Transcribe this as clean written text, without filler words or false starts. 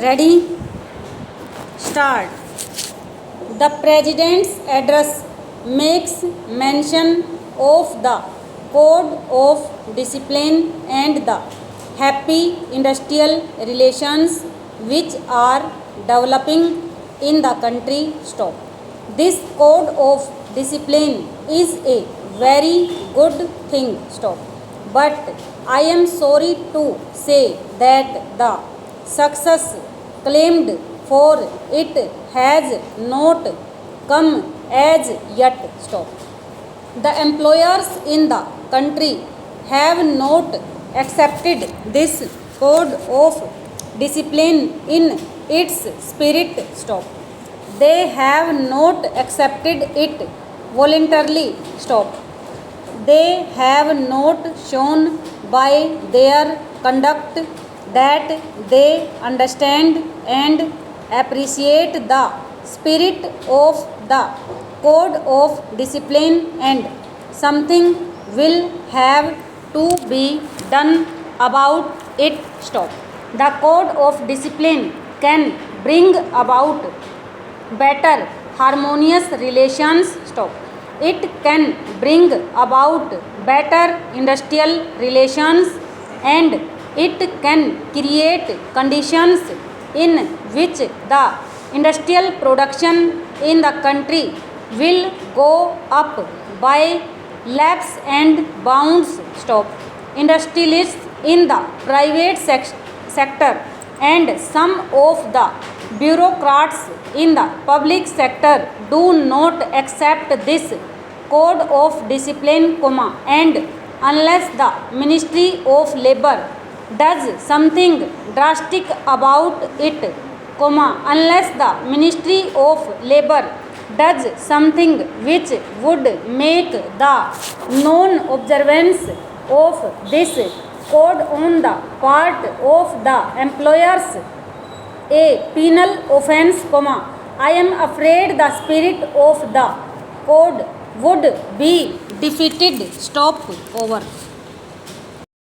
Ready? Start. The President's address makes mention of the Code of Discipline and the happy industrial relations which are developing in the country. Stop. This Code of Discipline is a very good thing. Stop. But I am sorry to say that the success claimed for it has not come as yet. Stop. The employers in the country have not accepted this code of discipline in its spirit. Stop. They have not accepted it voluntarily. Stop. They have not shown by their conduct that they understand and appreciate the spirit of the code of discipline, and something will have to be done about it. Stop. The code of discipline can bring about better harmonious relations. Stop. It can bring about better industrial relations, and it can create conditions in which the industrial production in the country will go up by leaps and bounds. Stop. Industrialists in the private sector and some of the bureaucrats in the public sector do not accept this code of discipline, and unless the Ministry of Labor does something drastic about it, unless the Ministry of Labor does something which would make the non-observance of this code on the part of the employers a penal offense, I am afraid the spirit of the code would be defeated. Stop. Over.